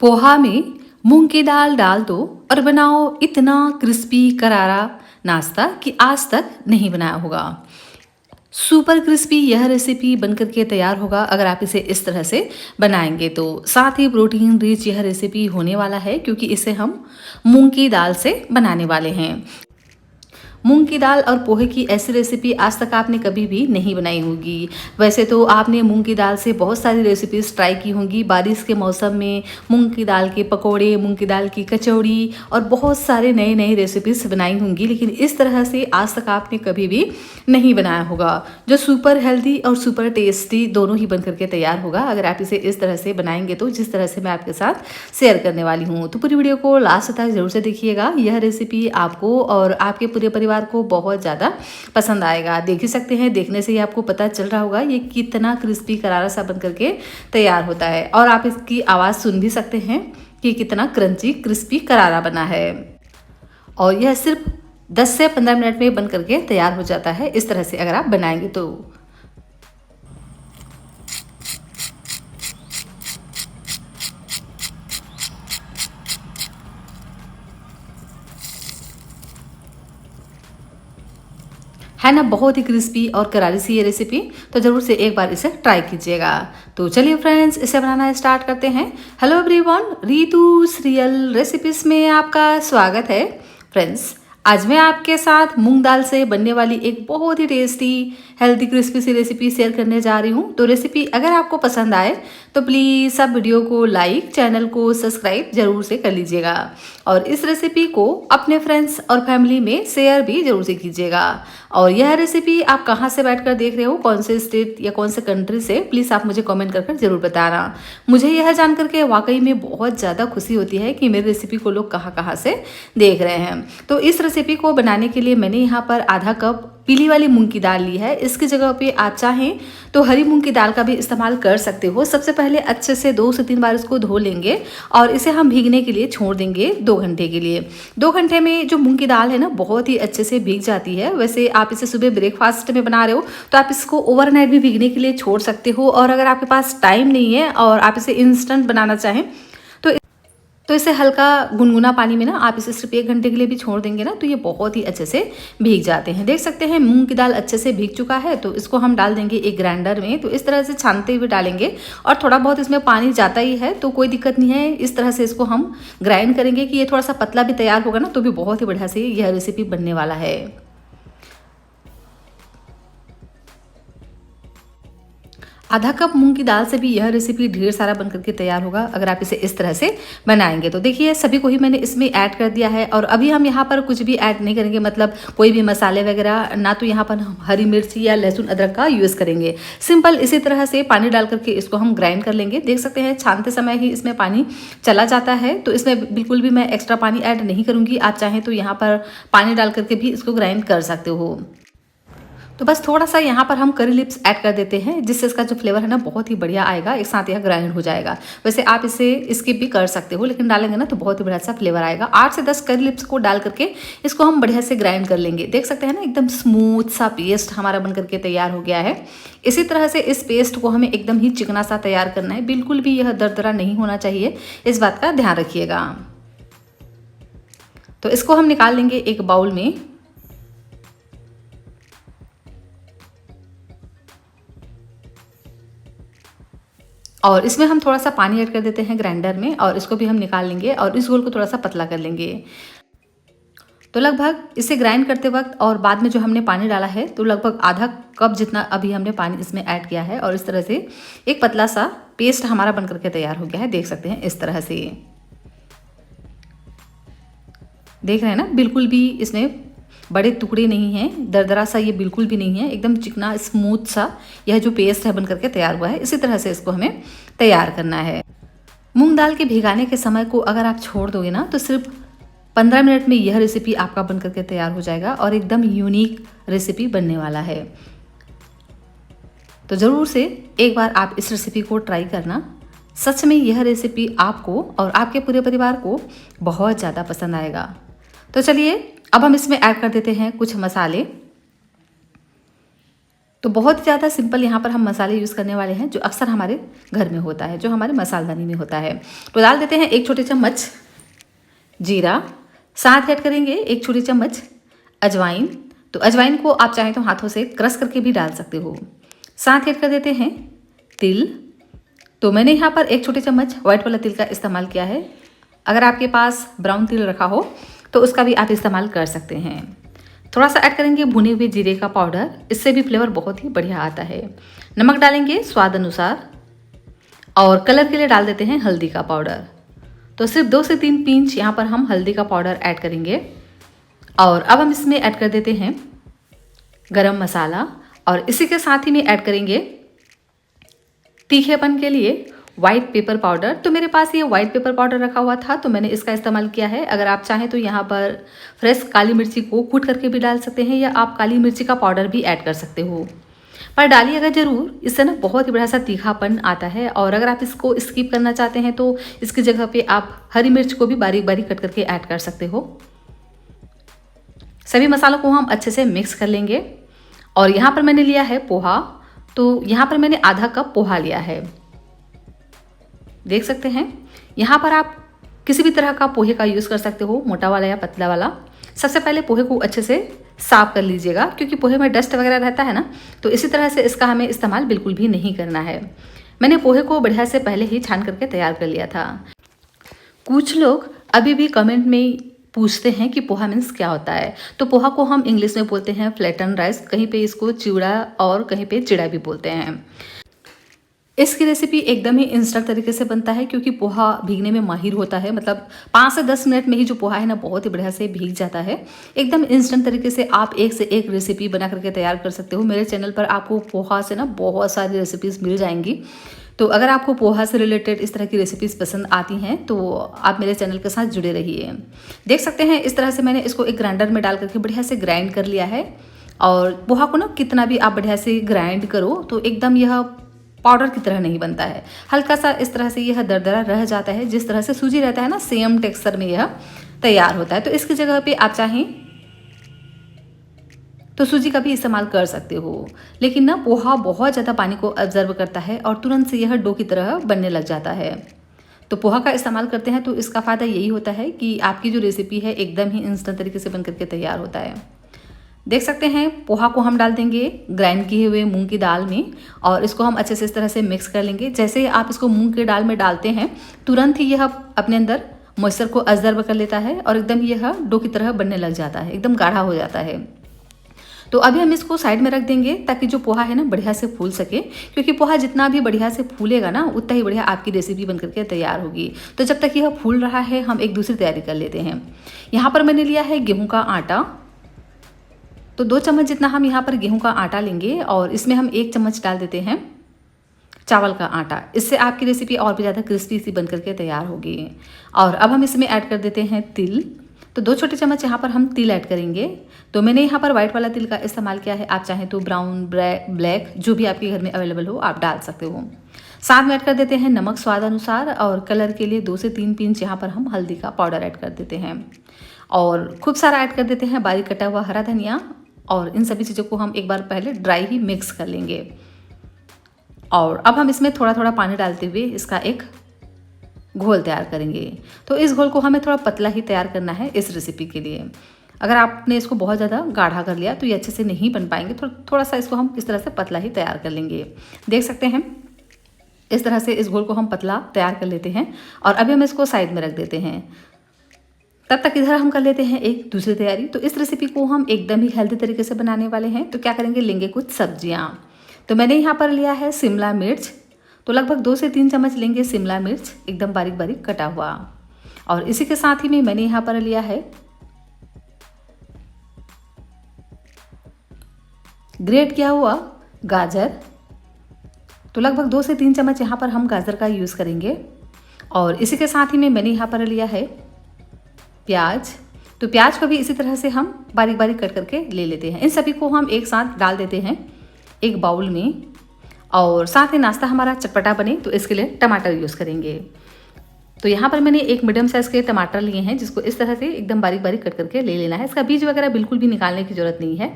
पोहा में मूंग की दाल डाल दो और बनाओ इतना क्रिस्पी करारा नाश्ता कि आज तक नहीं बनाया होगा। सुपर क्रिस्पी यह रेसिपी बनकर के तैयार होगा अगर आप इसे इस तरह से बनाएंगे तो। साथ ही प्रोटीन रिच यह रेसिपी होने वाला है क्योंकि इसे हम मूंग की दाल से बनाने वाले हैं। मूंग की दाल और पोहे की ऐसी रेसिपी आज तक आपने कभी भी नहीं बनाई होगी। वैसे तो आपने मूंग की दाल से बहुत सारी रेसिपीज़ ट्राई की होंगी। बारिश के मौसम में मूंग की दाल के पकोड़े, मूंग की दाल की कचौड़ी और बहुत सारे नए नए रेसिपीज़ बनाई होंगी, लेकिन इस तरह से आज तक आपने कभी भी नहीं बनाया होगा, जो सुपर हेल्दी और सुपर टेस्टी दोनों ही बन करके तैयार होगा अगर आप इसे इस तरह से बनाएंगे तो, जिस तरह से मैं आपके साथ शेयर करने वाली हूँ। तो पूरी वीडियो को लास्ट तक जरूर से देखिएगा। यह रेसिपी आपको और आपके पूरे परिवार को बहुत ज़्यादा पसंद आएगा। देख ही सकते हैं, देखने से ही आपको पता चल रहा होगा ये कितना क्रिस्पी करारा सा बन करके तैयार होता है, और आप इसकी आवाज़ सुन भी सकते हैं कि कितना क्रंची क्रिस्पी करारा बना है। और यह सिर्फ 10 से 15 मिनट में बन करके तैयार हो जाता है इस तरह से अगर आप बनाएंगे तो। है ना बहुत ही क्रिस्पी और करारी सी ये रेसिपी, तो ज़रूर से एक बार इसे ट्राई कीजिएगा। तो चलिए फ्रेंड्स, इसे बनाना स्टार्ट करते हैं। हेलो एवरीवन, रीतूस रियल रेसिपीज़ में आपका स्वागत है। फ्रेंड्स, आज मैं आपके साथ मूंग दाल से बनने वाली एक बहुत ही टेस्टी हेल्दी क्रिस्पी सी रेसिपी शेयर करने जा रही हूँ। तो रेसिपी अगर आपको पसंद आए तो प्लीज़ सब वीडियो को लाइक, चैनल को सब्सक्राइब जरूर से कर लीजिएगा, और इस रेसिपी को अपने फ्रेंड्स और फैमिली में शेयर भी जरूर से कीजिएगा। और यह रेसिपी आप कहाँ से बैठकर देख रहे हो, कौन से स्टेट या कौन से कंट्री से, प्लीज़ आप मुझे कमेंट कर जरूर बताना। मुझे यह जानकर के वाकई में बहुत ज़्यादा खुशी होती है कि मेरी रेसिपी को लोग कहाँ कहाँ से देख रहे हैं। तो इस रेसिपी को बनाने के लिए मैंने यहाँ पर आधा कप पीली वाली मूंग की दाल ली है। इसकी जगह पे आप चाहें तो हरी मूंग की दाल का भी इस्तेमाल कर सकते हो। सबसे पहले अच्छे से 2 से 3 बार इसको धो लेंगे और इसे हम भीगने के लिए छोड़ देंगे 2 घंटे के लिए। 2 घंटे में जो मूंग की दाल है ना बहुत ही अच्छे से भीग जाती है। वैसे आप इसे सुबह ब्रेकफास्ट में बना रहे हो तो आप इसको ओवरनाइट भी भीगने के लिए छोड़ सकते हो, और अगर आपके पास टाइम नहीं है और आप इसे इंस्टेंट बनाना चाहें तो इसे हल्का गुनगुना पानी में ना आप इसे सिर्फ 1 घंटे के लिए भी छोड़ देंगे ना तो ये बहुत ही अच्छे से भीग जाते हैं। देख सकते हैं मूंग की दाल अच्छे से भीग चुका है, तो इसको हम डाल देंगे एक ग्राइंडर में। तो इस तरह से छानते हुए डालेंगे, और थोड़ा बहुत इसमें पानी जाता ही है तो कोई दिक्कत नहीं है। इस तरह से इसको हम ग्राइंड करेंगे कि ये थोड़ा सा पतला भी तैयार होगा ना तो भी बहुत ही बढ़िया से यह रेसिपी बनने वाला है। आधा कप मूंग की दाल से भी यह रेसिपी ढेर सारा बन करके तैयार होगा अगर आप इसे इस तरह से बनाएंगे तो। देखिए सभी को ही मैंने इसमें ऐड कर दिया है, और अभी हम यहाँ पर कुछ भी ऐड नहीं करेंगे, मतलब कोई भी मसाले वगैरह ना, तो यहाँ पर हम हरी मिर्ची या लहसुन अदरक का यूज़ करेंगे। सिंपल इसी तरह से पानी डाल करके इसको हम ग्राइंड कर लेंगे। देख सकते हैं छानते समय ही इसमें पानी चला जाता है, तो इसमें बिल्कुल भी मैं एक्स्ट्रा पानी ऐड नहीं करूँगी। आप चाहें तो यहाँ पर पानी डाल करके भी इसको ग्राइंड कर सकते हो। तो बस थोड़ा सा यहाँ पर हम करी लिप्स ऐड कर देते हैं, जिससे इसका जो फ्लेवर है ना बहुत ही बढ़िया आएगा, एक साथ यह ग्राइंड हो जाएगा। वैसे आप इसे स्किप भी कर सकते हो, लेकिन डालेंगे ना तो बहुत ही बढ़िया सा फ्लेवर आएगा। 8 से 10 करी लिप्स को डाल करके इसको हम बढ़िया से ग्राइंड कर लेंगे। देख सकते हैं ना एकदम स्मूथ सा पेस्ट हमारा बन करके तैयार हो गया है। इसी तरह से इस पेस्ट को हमें एकदम ही चिकना सा तैयार करना है, बिल्कुल भी यह दरदरा नहीं होना चाहिए, इस बात का ध्यान रखिएगा। तो इसको हम निकाल लेंगे एक बाउल में। और इसमें हम थोड़ा सा पानी ऐड कर देते हैं ग्राइंडर में, और इसको भी हम निकाल लेंगे और इस घोल को थोड़ा सा पतला कर लेंगे। तो लगभग इसे ग्राइंड करते वक्त और बाद में जो हमने पानी डाला है तो लगभग आधा कप जितना अभी हमने पानी इसमें ऐड किया है, और इस तरह से एक पतला सा पेस्ट हमारा बन करके तैयार हो गया है। देख सकते हैं इस तरह से, देख रहे हैं ना, बिल्कुल भी इसमें बड़े टुकड़े नहीं हैं, दरदरा सा ये बिल्कुल भी नहीं है, एकदम चिकना स्मूथ सा यह जो पेस्ट है बन करके तैयार हुआ है। इसी तरह से इसको हमें तैयार करना है। मूंग दाल के भिगाने के समय को अगर आप छोड़ दोगे ना तो सिर्फ 15 मिनट में यह रेसिपी आपका बन करके तैयार हो जाएगा, और एकदम यूनिक रेसिपी बनने वाला है। तो ज़रूर से एक बार आप इस रेसिपी को ट्राई करना। सच में यह रेसिपी आपको और आपके पूरे परिवार को बहुत ज़्यादा पसंद आएगा। तो चलिए अब हम इसमें ऐड कर देते हैं कुछ मसाले। तो बहुत ज़्यादा सिंपल यहाँ पर हम मसाले यूज़ करने वाले हैं जो अक्सर हमारे घर में होता है, जो हमारे मसालदानी में होता है। तो डाल देते हैं 1 छोटी चम्मच जीरा, साथ ऐड करेंगे 1 छोटी चम्मच अजवाइन। तो अजवाइन को आप चाहें तो हाथों से क्रश करके भी डाल सकते हो। साथ ऐड कर देते हैं तिल। तो मैंने यहाँ पर 1 छोटी चम्मच व्हाइट वाला तिल का इस्तेमाल किया है। अगर आपके पास ब्राउन तिल रखा हो तो उसका भी आप इस्तेमाल कर सकते हैं। थोड़ा सा ऐड करेंगे भुने हुए जीरे का पाउडर, इससे भी फ्लेवर बहुत ही बढ़िया आता है। नमक डालेंगे स्वाद अनुसार और कलर के लिए डाल देते हैं हल्दी का पाउडर। तो सिर्फ 2 से 3 पिंच यहाँ पर हम हल्दी का पाउडर ऐड करेंगे। और अब हम इसमें ऐड कर देते हैं गरम मसाला और इसी के साथ ही में ऐड करेंगे तीखेपन के लिए व्हाइट पेपर पाउडर। तो मेरे पास ये व्हाइट पेपर पाउडर रखा हुआ था तो मैंने इसका इस्तेमाल किया है। अगर आप चाहें तो यहाँ पर फ्रेश काली मिर्ची को कूट करके भी डाल सकते हैं या आप काली मिर्ची का पाउडर भी ऐड कर सकते हो, पर डालिएगा ज़रूर, इससे ना बहुत ही बड़ा सा तीखापन आता है। और अगर आप इसको स्किप करना चाहते हैं तो इसकी जगह पे आप हरी मिर्च को भी बारीक बारीक कट करके ऐड कर सकते हो। सभी मसालों को हम अच्छे से मिक्स कर लेंगे। और यहाँ पर मैंने लिया है पोहा, तो यहाँ पर मैंने आधा कप पोहा लिया है, देख सकते हैं। यहाँ पर आप किसी भी तरह का पोहे का यूज़ कर सकते हो, मोटा वाला या पतला वाला। सबसे पहले पोहे को अच्छे से साफ कर लीजिएगा क्योंकि पोहे में डस्ट वगैरह रहता है ना, तो इसी तरह से इसका हमें इस्तेमाल बिल्कुल भी नहीं करना है। मैंने पोहे को बढ़िया से पहले ही छान करके तैयार कर लिया था। कुछ लोग अभी भी कमेंट में पूछते हैं कि पोहा मीन्स क्या होता है। तो पोहा को हम इंग्लिश में बोलते हैं फ्लैटन राइस, कहीं पे इसको चिवड़ा और कहीं पे चिड़ा भी बोलते हैं। इसकी रेसिपी एकदम ही इंस्टेंट तरीके से बनता है क्योंकि पोहा भीगने में माहिर होता है। मतलब 5 से 10 मिनट में ही जो पोहा है ना बहुत ही बढ़िया से भीग जाता है। एकदम इंस्टेंट तरीके से आप एक से एक रेसिपी बना करके तैयार कर सकते हो। मेरे चैनल पर आपको पोहा से ना बहुत सारी रेसिपीज़ मिल जाएंगी। तो अगर आपको पोहा से रिलेटेड इस तरह की रेसिपीज़ पसंद आती हैं तो आप मेरे चैनल के साथ जुड़े रहिए। देख सकते हैं इस तरह से मैंने इसको एक ग्राइंडर में डाल करके बढ़िया से ग्राइंड कर लिया है। और पोहा को ना कितना भी आप बढ़िया से ग्राइंड करो तो एकदम यह पाउडर की तरह नहीं बनता है, हल्का सा इस तरह से यह दरदरा रह जाता है। जिस तरह से सूजी रहता है ना सेम टेक्सचर में यह तैयार होता है। तो इसकी जगह पे आप चाहें तो सूजी का भी इस्तेमाल कर सकते हो, लेकिन ना पोहा बहुत ज़्यादा पानी को ऑब्जर्व करता है और तुरंत से यह डो की तरह बनने लग जाता है। तो पोहा का इस्तेमाल करते हैं तो इसका फ़ायदा यही होता है कि आपकी जो रेसिपी है एकदम ही इंस्टेंट तरीके से बन करके तैयार होता है। देख सकते हैं पोहा को हम डाल देंगे ग्राइंड किए हुए मूंग की दाल में और इसको हम अच्छे से इस तरह से मिक्स कर लेंगे। जैसे ही आप इसको मूंग की दाल में डालते हैं तुरंत ही यह अपने अंदर मॉइस्चर को ऑब्जर्व कर लेता है और एकदम यह डो की तरह बनने लग जाता है, एकदम गाढ़ा हो जाता है। तो अभी हम इसको साइड में रख देंगे ताकि जो पोहा है ना बढ़िया से फूल सके, क्योंकि पोहा जितना भी बढ़िया से फूलेगा ना उतना ही बढ़िया आपकी रेसिपी बन करके तैयार होगी। तो जब तक यह फूल रहा है हम एक दूसरी तैयारी कर लेते हैं। यहाँ पर मैंने लिया है गेहूँ का आटा, तो 2 चम्मच जितना हम यहाँ पर गेहूं का आटा लेंगे और इसमें हम 1 चम्मच डाल देते हैं चावल का आटा। इससे आपकी रेसिपी और भी ज़्यादा क्रिस्पी सी बन करके तैयार होगी। और अब हम इसमें ऐड कर देते हैं तिल। तो 2 छोटे चम्मच यहाँ पर हम तिल ऐड करेंगे। तो मैंने यहाँ पर व्हाइट वाला तिल का इस्तेमाल किया है, आप चाहें तो ब्राउन ब्लैक जो भी आपके घर में अवेलेबल हो आप डाल सकते हो। साथ में ऐड कर देते हैं नमक स्वाद अनुसार और कलर के लिए 2 से 3 पिंच यहाँ पर हम हल्दी का पाउडर ऐड कर देते हैं। और खूब सारा ऐड कर देते हैं बारीक कटा हुआ हरा धनिया। और इन सभी चीज़ों को हम एक बार पहले ड्राई ही मिक्स कर लेंगे। और अब हम इसमें थोड़ा थोड़ा पानी डालते हुए इसका एक घोल तैयार करेंगे। तो इस घोल को हमें थोड़ा पतला ही तैयार करना है इस रेसिपी के लिए। अगर आपने इसको बहुत ज़्यादा गाढ़ा कर लिया तो ये अच्छे से नहीं बन पाएंगे। थोड़ा सा इसको हम इस तरह से पतला ही तैयार कर लेंगे। देख सकते हैं इस तरह से इस घोल को हम पतला तैयार कर लेते हैं और अभी हम इसको साइड में रख देते हैं। तब तक इधर हम कर लेते हैं एक दूसरी तैयारी। तो इस रेसिपी को हम एकदम ही हेल्दी तरीके से बनाने वाले हैं। तो क्या करेंगे, लेंगे कुछ सब्जियां। तो मैंने यहाँ पर लिया है शिमला मिर्च, तो लगभग 2 से 3 चम्मच लेंगे शिमला मिर्च एकदम बारीक बारीक कटा हुआ। और इसी के साथ ही में मैंने यहाँ पर लिया है ग्रेट किया हुआ गाजर। तो लगभग 2 से 3 चम्मच यहाँ पर हम गाजर का यूज़ करेंगे। और इसी के साथ ही में मैंने यहाँ पर लिया है प्याज। तो प्याज को भी इसी तरह से हम बारीक बारीक कट करके ले लेते हैं। इन सभी को हम एक साथ डाल देते हैं एक बाउल में। और साथ ही नाश्ता हमारा चटपटा बने तो इसके लिए टमाटर यूज़ करेंगे। तो यहाँ पर मैंने एक मीडियम साइज़ के टमाटर लिए हैं जिसको इस तरह से एकदम बारीक बारीक कट करके ले लेना है। इसका बीज वगैरह बिल्कुल भी निकालने की ज़रूरत नहीं है।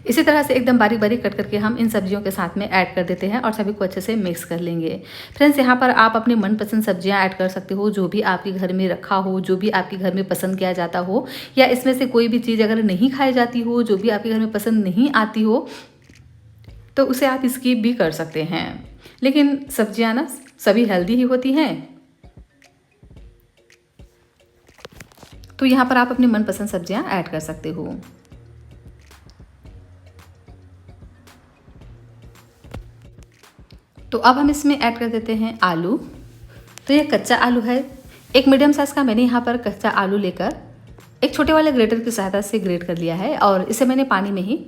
इसी तरह से एकदम बारीक बारीक कट करके हम इन सब्जियों के साथ में ऐड कर देते हैं और सभी को अच्छे से मिक्स कर लेंगे। फ्रेंड्स, यहाँ पर आप अपनी मनपसंद सब्जियाँ ऐड कर सकते हो, जो भी आपके घर में रखा हो, जो भी आपके घर में पसंद किया जाता हो, या इसमें से कोई भी चीज़ अगर नहीं खाई जाती हो, जो भी आपके घर में पसंद नहीं आती हो, तो उसे आप स्किप भी कर सकते हैं। लेकिन सब्जियाँ ना सभी हेल्दी ही होती हैं, तो यहाँ पर आप अपनी मनपसंद सब्जियाँ ऐड कर सकते हो। तो अब हम इसमें ऐड कर देते हैं आलू। तो ये कच्चा आलू है, एक मीडियम साइज़ का मैंने यहाँ पर कच्चा आलू लेकर एक छोटे वाले ग्रेटर की सहायता से ग्रेट कर लिया है और इसे मैंने पानी में ही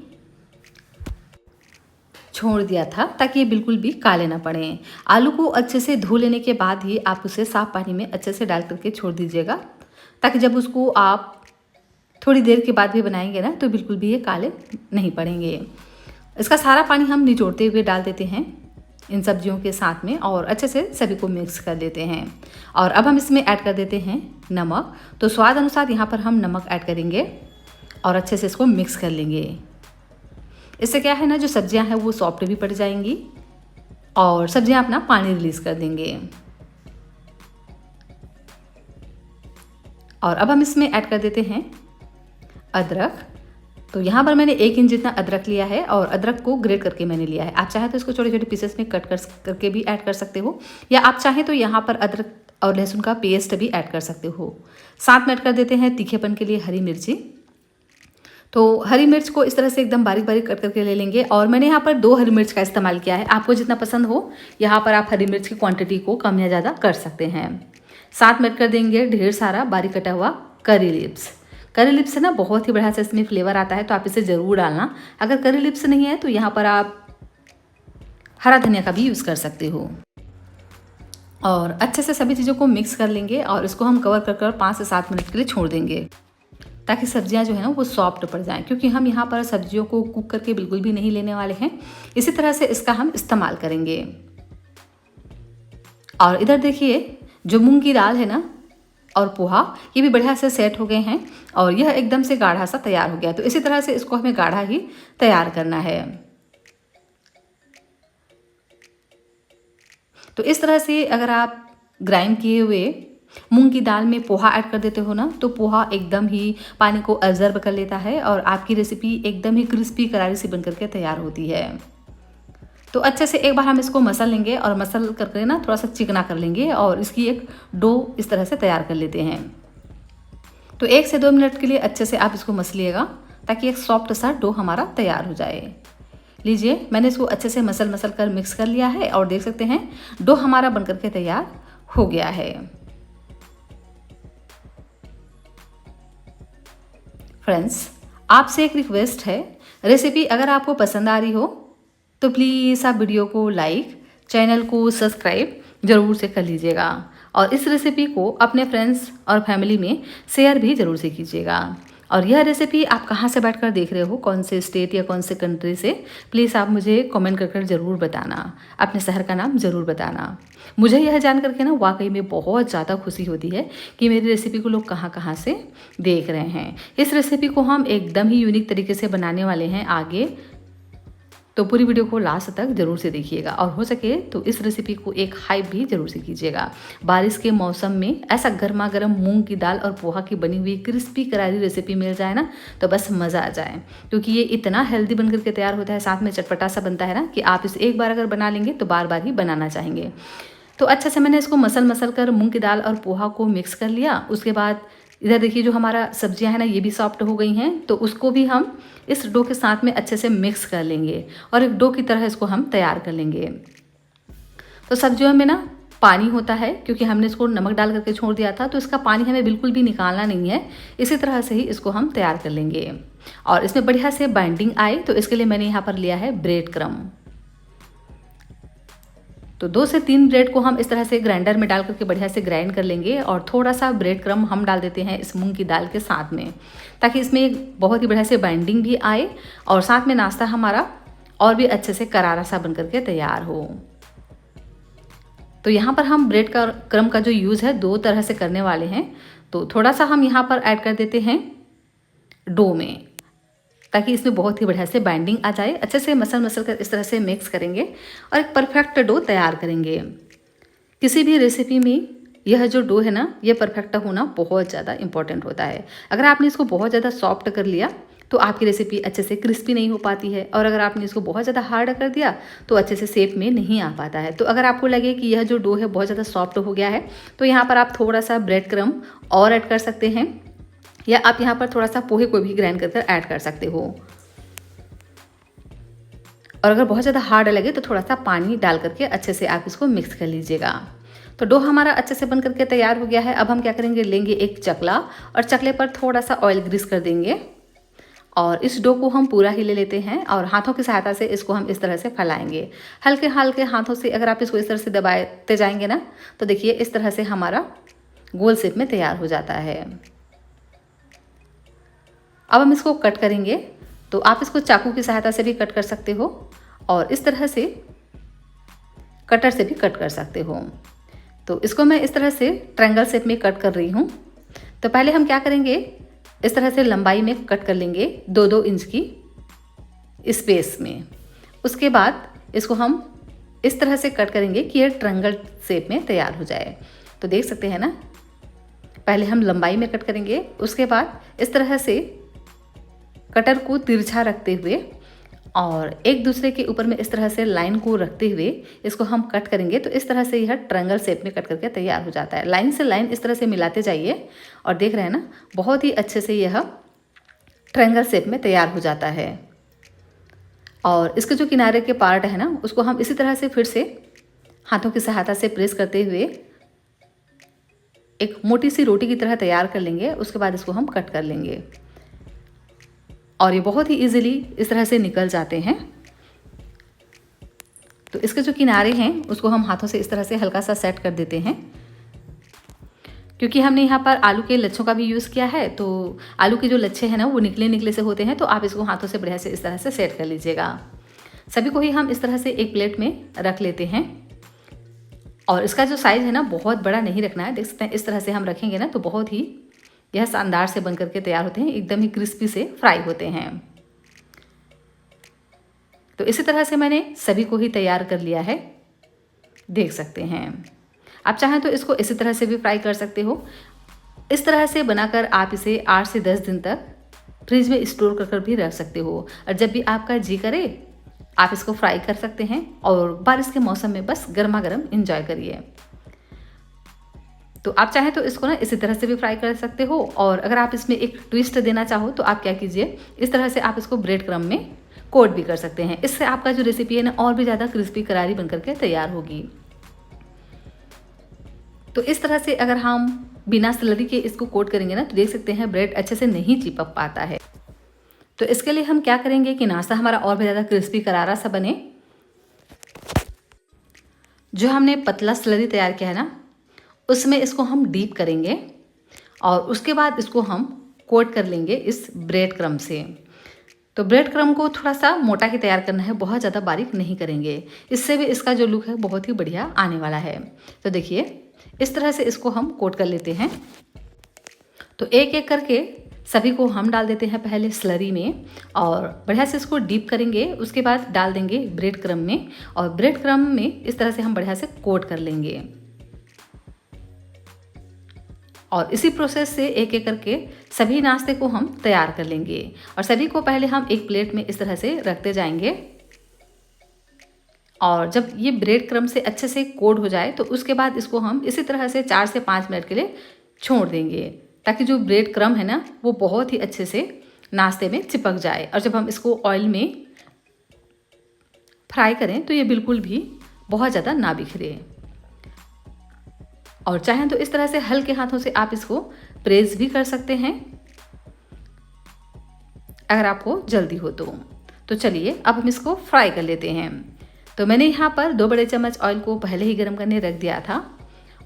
छोड़ दिया था ताकि ये बिल्कुल भी काले ना पड़े। आलू को अच्छे से धो लेने के बाद ही आप उसे साफ पानी में अच्छे से डाल करके छोड़ दीजिएगा, ताकि जब उसको आप थोड़ी देर के बाद भी बनाएंगे ना तो बिल्कुल भी ये काले नहीं पड़ेंगे। इसका सारा पानी हम निचोड़ते हुए डाल देते हैं इन सब्जियों के साथ में और अच्छे से सभी को मिक्स कर देते हैं। और अब हम इसमें ऐड कर देते हैं नमक। तो स्वाद अनुसार यहाँ पर हम नमक ऐड करेंगे और अच्छे से इसको मिक्स कर लेंगे। इससे क्या है ना, जो सब्जियां हैं वो सॉफ्ट भी पड़ जाएंगी और सब्जियां अपना पानी रिलीज कर देंगे। और अब हम इसमें ऐड कर देते हैं अदरक। तो यहाँ पर मैंने 1 इंच जितना अदरक लिया है और अदरक को ग्रेट करके मैंने लिया है। आप चाहे तो इसको छोटे छोटे पीसेस में कट करके भी ऐड कर सकते हो, या आप चाहें तो यहाँ पर अदरक और लहसुन का पेस्ट भी ऐड कर सकते हो। साथ में ऐड कर देते हैं तीखेपन के लिए हरी मिर्ची। तो हरी मिर्च को इस तरह से एकदम बारीक बारीक कट करके ले लेंगे और मैंने यहाँ पर 2 हरी मिर्च का इस्तेमाल किया है। आपको जितना पसंद हो यहाँ पर आप हरी मिर्च की क्वांटिटी को कम या ज़्यादा कर सकते हैं। साथ में ऐड कर देंगे ढेर सारा बारीक कटा हुआ करी लिप्स। करी लिप्स से ना बहुत ही बढ़िया से इसमें फ्लेवर आता है, तो आप इसे ज़रूर डालना। अगर करी लिप्स नहीं है तो यहाँ पर आप हरा धनिया का भी यूज़ कर सकते हो। और अच्छे से सभी चीज़ों को मिक्स कर लेंगे और इसको हम कवर कर 5 से 7 मिनट के लिए छोड़ देंगे, ताकि सब्जियां जो है ना वो सॉफ्ट पड़ जाएं, क्योंकि हम यहाँ पर सब्जियों को कुक करके बिल्कुल भी नहीं लेने वाले हैं। इसी तरह से इसका हम इस्तेमाल करेंगे। और इधर देखिए, जो मूंग की दाल है ना और पोहा, ये भी बढ़िया से सेट हो गए हैं और यह एकदम से गाढ़ा सा तैयार हो गया। तो इसी तरह से इसको हमें गाढ़ा ही तैयार करना है। तो इस तरह से अगर आप ग्राइंड किए हुए मूंग की दाल में पोहा ऐड कर देते हो ना, तो पोहा एकदम ही पानी को अब्जर्व कर लेता है और आपकी रेसिपी एकदम ही क्रिस्पी करारी सी बनकर के तैयार होती है। तो अच्छे से एक बार हम इसको मसल लेंगे और मसल करके ना थोड़ा सा चिकना कर लेंगे और इसकी एक डो इस तरह से तैयार कर लेते हैं। तो 1 से 2 मिनट के लिए अच्छे से आप इसको मसलिएगा, ताकि एक सॉफ्ट सा डो हमारा तैयार हो जाए। लीजिए, मैंने इसको अच्छे से मसल कर मिक्स कर लिया है और देख सकते हैं डो हमारा बनकर के तैयार हो गया है। फ्रेंड्स, आपसे एक रिक्वेस्ट है, रेसिपी अगर आपको पसंद आ रही हो तो प्लीज़ आप वीडियो को लाइक, चैनल को सब्सक्राइब ज़रूर से कर लीजिएगा और इस रेसिपी को अपने फ्रेंड्स और फैमिली में शेयर भी ज़रूर से कीजिएगा। और यह रेसिपी आप कहाँ से बैठकर देख रहे हो, कौन से स्टेट या कौन से कंट्री से, प्लीज़ आप मुझे कमेंट कर ज़रूर बताना, अपने शहर का नाम ज़रूर बताना। मुझे यह जान करके ना वाकई में बहुत ज़्यादा खुशी होती है कि मेरी रेसिपी को लोग कहाँ कहाँ से देख रहे हैं। इस रेसिपी को हम एकदम ही यूनिक तरीके से बनाने वाले हैं आगे, तो पूरी वीडियो को लास्ट तक जरूर से देखिएगा और हो सके तो इस रेसिपी को एक हाइप भी जरूर से कीजिएगा। बारिश के मौसम में ऐसा गर्मा गर्म मूंग की दाल और पोहा की बनी हुई क्रिस्पी करारी रेसिपी मिल जाए ना तो बस मज़ा आ जाए, क्योंकि ये इतना हेल्दी बनकर के तैयार होता है, साथ में चटपटा सा बनता है ना कि आप इसे एक बार अगर बना लेंगे तो बार बार ही बनाना चाहेंगे। तो अच्छे से मैंने इसको मसल कर मूँग की दाल और पोहा को मिक्स कर लिया। उसके बाद इधर देखिए, जो हमारा सब्जियां हैं ना ये भी सॉफ्ट हो गई हैं, तो उसको भी हम इस डो के साथ में अच्छे से मिक्स कर लेंगे और एक डो की तरह इसको हम तैयार कर लेंगे। तो सब्जियों में ना पानी होता है, क्योंकि हमने इसको नमक डाल करके छोड़ दिया था, तो इसका पानी हमें बिल्कुल भी निकालना नहीं है। इसी तरह से ही इसको हम तैयार कर लेंगे और इसमें बढ़िया से बाइंडिंग आए, तो इसके लिए मैंने यहाँ पर लिया है ब्रेड क्रम्ब। तो 2 से 3 ब्रेड को हम इस तरह से ग्राइंडर में डाल करके बढ़िया से ग्राइंड कर लेंगे और थोड़ा सा ब्रेड क्रम्ब हम डाल देते हैं इस मूंग की दाल के साथ में, ताकि इसमें एक बहुत ही बढ़िया से बाइंडिंग भी आए और साथ में नाश्ता हमारा और भी अच्छे से करारा सा बन करके तैयार हो। तो यहाँ पर हम ब्रेड का क्रम्ब का जो यूज़ है 2 तरह से करने वाले हैं। तो थोड़ा सा हम यहाँ पर ऐड कर देते हैं डो में, ताकि इसमें बहुत ही बढ़िया से बाइंडिंग आ जाए। अच्छे से मसल कर इस तरह से मिक्स करेंगे और एक परफेक्ट डो तैयार करेंगे। किसी भी रेसिपी में यह जो डो है ना, यह परफेक्ट होना बहुत ज़्यादा इंपॉर्टेंट होता है। अगर आपने इसको बहुत ज़्यादा सॉफ्ट कर लिया तो आपकी रेसिपी अच्छे से क्रिस्पी नहीं हो पाती है, और अगर आपने इसको बहुत ज़्यादा हार्ड कर दिया तो अच्छे से शेप में नहीं आ पाता है। तो अगर आपको लगे कि यह जो डो है बहुत ज़्यादा सॉफ्ट हो गया है तो यहाँ पर आप थोड़ा सा ब्रेड क्रम और ऐड कर सकते हैं, या आप यहाँ पर थोड़ा सा पोहे को भी ग्राइंड कर ऐड कर सकते हो। और अगर बहुत ज़्यादा हार्ड लगे तो थोड़ा सा पानी डाल करके अच्छे से आप इसको मिक्स कर लीजिएगा। तो डो हमारा अच्छे से बन करके तैयार हो गया है। अब हम क्या करेंगे, लेंगे एक चकला और चकले पर थोड़ा सा ऑयल ग्रीस कर देंगे और इस डो को हम पूरा ही ले लेते हैं और हाथों की सहायता से इसको हम इस तरह से फैलाएंगे। हल्के हल्के हाथों से अगर आप इसको इस तरह से दबाते जाएंगे ना तो देखिए इस तरह से हमारा गोल शेप में तैयार हो जाता है। अब हम इसको कट करेंगे, तो आप इसको चाकू की सहायता से भी कट कर सकते हो और इस तरह से कटर से भी कट कर सकते हो। तो इसको मैं इस तरह से ट्रायंगल शेप में कट कर रही हूँ। तो पहले हम क्या करेंगे, इस तरह से लंबाई में कट कर लेंगे 2-2 इंच की स्पेस में। उसके बाद इसको हम इस तरह से कट करेंगे कि ये ट्रायंगल शेप में तैयार हो जाए। तो देख सकते हैं ना, पहले हम लंबाई में कट करेंगे, उसके बाद इस तरह से कटर को तिरछा रखते हुए और एक दूसरे के ऊपर में इस तरह से लाइन को रखते हुए इसको हम कट करेंगे। तो इस तरह से यह ट्रायंगल शेप में कट करके तैयार हो जाता है। लाइन से लाइन इस तरह से मिलाते जाइए और देख रहे हैं ना, बहुत ही अच्छे से यह ट्रायंगल शेप में तैयार हो जाता है। और इसके जो किनारे के पार्ट है ना, उसको हम इसी तरह से फिर से हाथों की सहायता से प्रेस करते हुए एक मोटी सी रोटी की तरह तैयार कर लेंगे। उसके बाद इसको हम कट कर लेंगे और ये बहुत ही इजीली इस तरह से निकल जाते हैं। तो इसके जो किनारे हैं उसको हम हाथों से इस तरह से हल्का सा सेट कर देते हैं। क्योंकि हमने यहाँ पर आलू के लच्छों का भी यूज़ किया है, तो आलू के जो लच्छे हैं ना वो निकले निकले से होते हैं, तो आप इसको हाथों से बढ़िया से इस तरह से सेट कर लीजिएगा। सभी को ही हम इस तरह से एक प्लेट में रख लेते हैं और इसका जो साइज़ है ना बहुत बड़ा नहीं रखना है। देख सकते हैं इस तरह से हम रखेंगे ना तो बहुत ही यह शानदार से बन करके तैयार होते हैं, एकदम ही क्रिस्पी से फ्राई होते हैं। तो इसी तरह से मैंने सभी को ही तैयार कर लिया है, देख सकते हैं। आप चाहें तो इसको इसी तरह से भी फ्राई कर सकते हो। इस तरह से बनाकर आप इसे 8 से 10 दिन तक फ्रिज में स्टोर कर भी रख सकते हो और जब भी आपका जी करे आप इसको फ्राई कर सकते हैं और बारिश के मौसम में बस गर्मा गर्म इंजॉय करिए। तो आप चाहें तो इसको ना इसी तरह से भी फ्राई कर सकते हो और अगर आप इसमें एक ट्विस्ट देना चाहो तो आप क्या कीजिए, इस तरह से आप इसको ब्रेड क्रम्ब में कोट भी कर सकते हैं। इससे आपका जो रेसिपी है ना और भी ज़्यादा क्रिस्पी करारी बन करके तैयार होगी। तो इस तरह से अगर हम बिना स्लरी के इसको कोट करेंगे ना तो देख सकते हैं ब्रेड अच्छे से नहीं चिपक पाता है। तो इसके लिए हम क्या करेंगे कि नाश्ता हमारा और भी ज़्यादा क्रिस्पी करारा सा बने, जो हमने पतला स्लरी तैयार किया है ना उसमें इसको हम डीप करेंगे और उसके बाद इसको हम कोट कर लेंगे इस ब्रेड क्रम्ब से। तो ब्रेड क्रम्ब को थोड़ा सा मोटा ही तैयार करना है, बहुत ज़्यादा बारीक नहीं करेंगे, इससे भी इसका जो लुक है बहुत ही बढ़िया आने वाला है। तो देखिए इस तरह से इसको हम कोट कर लेते हैं। तो एक एक करके सभी को हम डाल देते हैं पहले स्लरी में और बढ़िया से इसको डीप करेंगे, उसके बाद डाल देंगे ब्रेड क्रम्ब में और ब्रेड क्रम्ब में इस तरह से हम बढ़िया से कोट कर लेंगे। और इसी प्रोसेस से एक एक करके सभी नाश्ते को हम तैयार कर लेंगे और सभी को पहले हम एक प्लेट में इस तरह से रखते जाएंगे और जब ये ब्रेड क्रम्ब से अच्छे से कोट हो जाए तो उसके बाद इसको हम इसी तरह से 4 से 5 मिनट के लिए छोड़ देंगे ताकि जो ब्रेड क्रम्ब है ना वो बहुत ही अच्छे से नाश्ते में चिपक जाए और जब हम इसको ऑयल में फ्राई करें तो ये बिल्कुल भी बहुत ज़्यादा ना बिखरे। और चाहें तो इस तरह से हल्के हाथों से आप इसको प्रेस भी कर सकते हैं अगर आपको जल्दी हो तो चलिए अब हम इसको फ्राई कर लेते हैं। तो मैंने यहाँ पर 2 बड़े चम्मच ऑयल को पहले ही गर्म करने रख दिया था।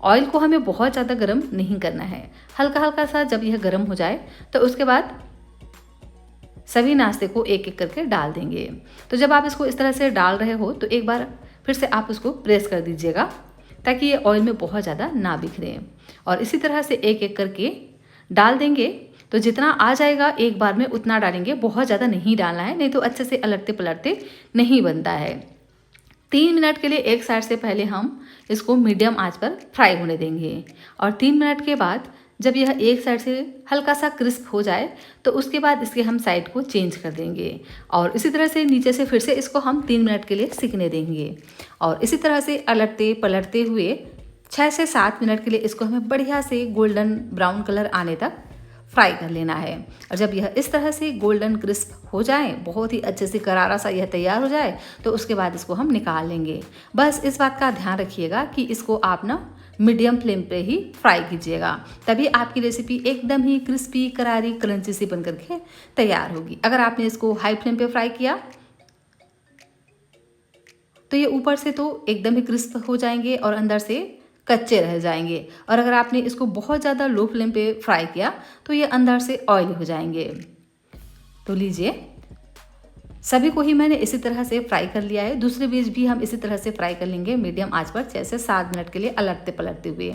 ऑयल को हमें बहुत ज़्यादा गर्म नहीं करना है, हल्का हल्का सा जब यह गर्म हो जाए तो उसके बाद सभी नाश्ते को एक एक करके डाल देंगे। तो जब आप इसको इस तरह से डाल रहे हो तो एक बार फिर से आप उसको प्रेस कर दीजिएगा ताकि ये ऑयल में बहुत ज़्यादा ना बिखरे और इसी तरह से एक एक करके डाल देंगे तो जितना आ जाएगा एक बार में उतना डालेंगे, बहुत ज़्यादा नहीं डालना है, नहीं तो अच्छे से अलटते पलटते नहीं बनता है। 3 मिनट के लिए एक साइड से पहले हम इसको मीडियम आंच पर फ्राई होने देंगे और 3 मिनट के बाद जब यह एक साइड से हल्का सा क्रिस्प हो जाए तो उसके बाद इसके हम साइड को चेंज कर देंगे और इसी तरह से नीचे से फिर से इसको हम 3 मिनट के लिए सिकने देंगे और इसी तरह से अलटते पलटते हुए 6 से 7 मिनट के लिए इसको हमें बढ़िया से गोल्डन ब्राउन कलर आने तक फ्राई कर लेना है। और जब यह इस तरह से गोल्डन क्रिस्प हो जाए, बहुत ही अच्छे से करारा सा यह तैयार हो जाए, तो उसके बाद इसको हम निकाल लेंगे। बस इस बात का ध्यान रखिएगा कि इसको आप ना मीडियम फ्लेम पे ही फ्राई कीजिएगा, तभी आपकी रेसिपी एकदम ही क्रिस्पी करारी क्रंची सी बन करके तैयार होगी। अगर आपने इसको हाई फ्लेम पे फ्राई किया तो ये ऊपर से तो एकदम ही क्रिस्प हो जाएंगे और अंदर से कच्चे रह जाएंगे, और अगर आपने इसको बहुत ज़्यादा लो फ्लेम पे फ्राई किया तो ये अंदर से ऑयली हो जाएंगे। तो लीजिए, सभी को ही मैंने इसी तरह से फ्राई कर लिया है। दूसरे बीज भी हम इसी तरह से फ्राई कर लेंगे मीडियम आंच पर 6 से 7 मिनट के लिए अलटते पलटते हुए,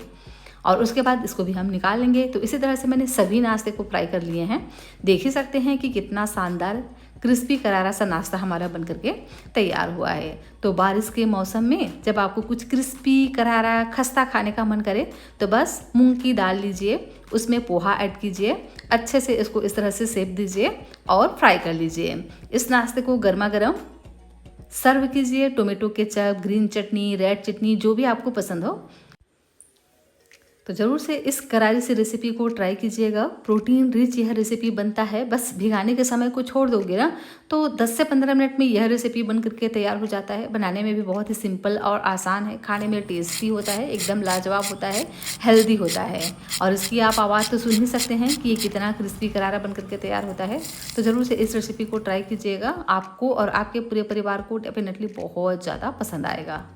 और उसके बाद इसको भी हम निकाल लेंगे। तो इसी तरह से मैंने सभी नाश्ते को फ्राई कर लिए हैं। देख ही सकते हैं कि कितना शानदार क्रिस्पी करारा सा नाश्ता हमारा बन करके तैयार हुआ है। तो बारिश के मौसम में जब आपको कुछ क्रिस्पी करारा खस्ता खाने का मन करे तो बस मूंग की दाल लीजिए, उसमें पोहा ऐड कीजिए, अच्छे से इसको इस तरह से सेक दीजिए और फ्राई कर लीजिए। इस नाश्ते को गर्मा गर्म सर्व कीजिए। टोमेटो केचप, ग्रीन चटनी, रेड चटनी, जो भी आपको पसंद हो। तो ज़रूर से इस करारी सी रेसिपी को ट्राई कीजिएगा। प्रोटीन रिच यह रेसिपी बनता है, बस भिगाने के समय को छोड़ दोगे ना तो 10 से 15 मिनट में यह रेसिपी बन करके तैयार हो जाता है। बनाने में भी बहुत ही सिंपल और आसान है, खाने में टेस्टी होता है, एकदम लाजवाब होता है, हेल्दी होता है। और इसकी आप आवाज़ तो सुन ही सकते हैं कि ये कितना क्रिस्पी करारा बन करके तैयार होता है। तो ज़रूर से इस रेसिपी को ट्राई कीजिएगा, आपको और आपके पूरे परिवार को डेफिनेटली बहुत ज़्यादा पसंद आएगा।